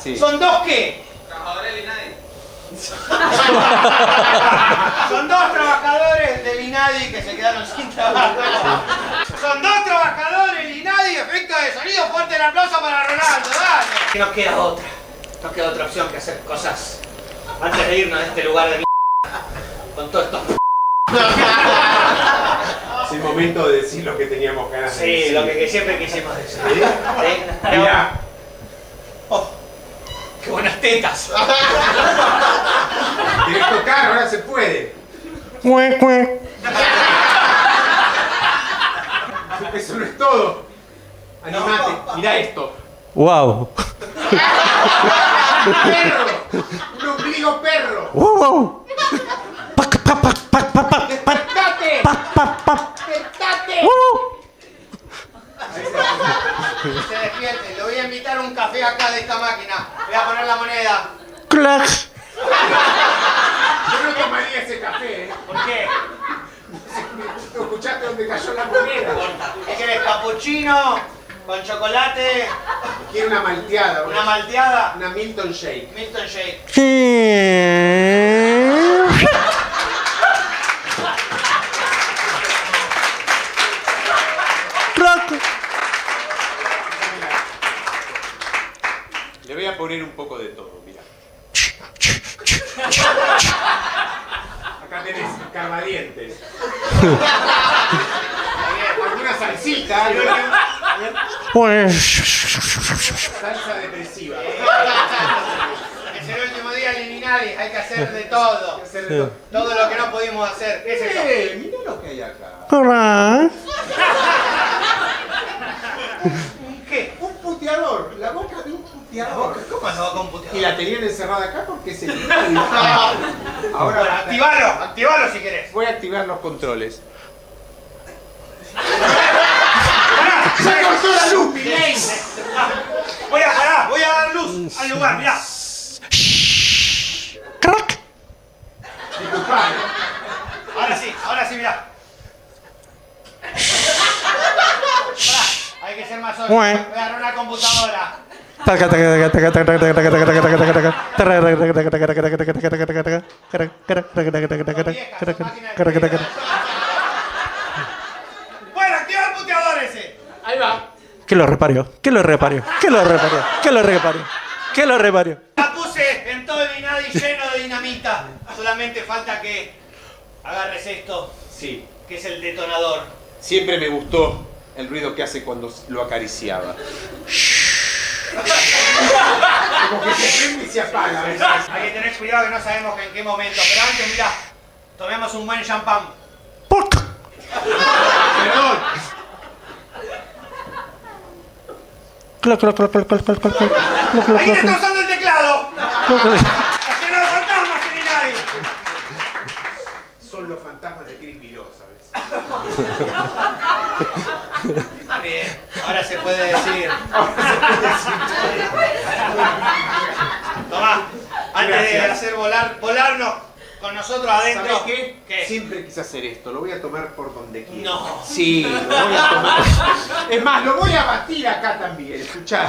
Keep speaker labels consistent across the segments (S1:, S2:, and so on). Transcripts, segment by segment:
S1: Sí.
S2: ¿Son dos qué?
S3: Trabajadores del INADI.
S2: Son dos trabajadores del INADI que se quedaron sin trabajo. Son dos trabajadores del INADI, efecto de sonido, fuerte el aplauso para Ronaldo, dale. Que no queda otra opción que hacer cosas antes de irnos de este lugar de mierda con todo esto.
S1: Es el momento de decir lo que teníamos ganas de decir.
S2: Sí, lo que siempre quisimos decir.
S1: ¿Sí?
S2: ¿Sí?
S1: Mirá.
S2: Oh, qué buenas tetas.
S1: ¿Querés tocar? Ahora se puede. Eso no es todo. Animate, mirá esto.
S4: Wow.
S1: ¡Perro! ¡Un ombligo perro!
S4: Wow, wow.
S1: ¡Despertate! ¡Despertate!
S2: Se despierte, le voy a invitar a un café acá de esta máquina. Voy a poner la moneda.
S4: Clac.
S1: Yo no tomaría ese café, ¿eh?
S2: ¿Por qué?
S1: ¿No escuchaste dónde cayó la moneda?
S2: ¿Qué querés? ¿Capuchino? ¿Con chocolate?
S1: Quiero una malteada.
S2: ¿Una malteada?
S1: Una Milton Shake.
S2: Milton Shake.
S1: Le voy a poner un poco de todo, mira. Acá tenés carbadientes. Alguna salsita, algo. Salsa depresiva.
S2: Es el último día del INADI, hay que hacer de todo.
S1: Hacer de todo.
S2: Todo lo que no pudimos hacer. ¿Qué es eso?
S1: Mira lo que hay acá.
S4: Hola.
S2: ¿Qué?
S1: Un puteador, la boca de un puteador.
S2: ¿Cómo se va con puteador?
S1: Y la tenían encerrada acá porque es el INADI.
S2: Bueno,
S1: Ahora
S2: activalo si querés.
S1: voy a activar los controles.
S2: ¡Pará!
S1: ¡Se cortó la luz, Milei!
S2: Voy a dar luz al lugar, mirá.
S4: Crack.
S1: Disculpame.
S2: Ahora sí, mirá. Pará, hay que ser más obvio. Voy a agarrar una computadora. Bueno, activa el puteador ese.
S1: Ahí va.
S4: Que lo reparió.
S2: La puse en todo el INADI lleno de dinamita. Solamente falta que agarres esto,
S1: Sí.
S2: que es el detonador.
S1: Siempre me gustó el ruido que hace cuando lo acariciaba. Como que se prende y se apaga.
S2: Hay que tener cuidado que no sabemos en qué momento. Pero antes, mirá, tomemos un buen champán.
S1: Perdón.
S2: ¡Ahí está usando el teclado! ¡Lleno de fantasmas en INADI!
S1: Son los fantasmas de Chris Miró, ¿sabes?
S2: Bien, ahora se puede decir. Tomá, antes de
S1: Gracias.
S2: hacer volarnos con nosotros adentro.
S1: ¿Sabes qué?
S2: ¿Qué?
S1: Siempre quise hacer esto. Lo voy a tomar por donde quiera.
S2: No.
S1: Sí, lo voy a tomar. Es más, lo voy a batir acá también. Escuchá.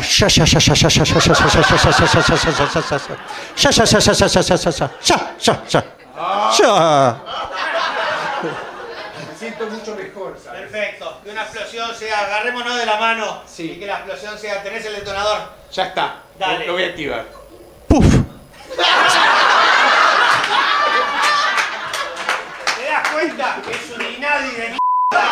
S1: Me siento mucho mejor, ¿sabes?
S2: Perfecto, que una explosión sea, agarrémonos de la mano.
S1: Sí.
S2: Y que la explosión sea, tenés el detonador.
S1: Ya está.
S2: Dale.
S1: Lo voy a activar.
S2: ¿Te das cuenta que es un INADI de mierda?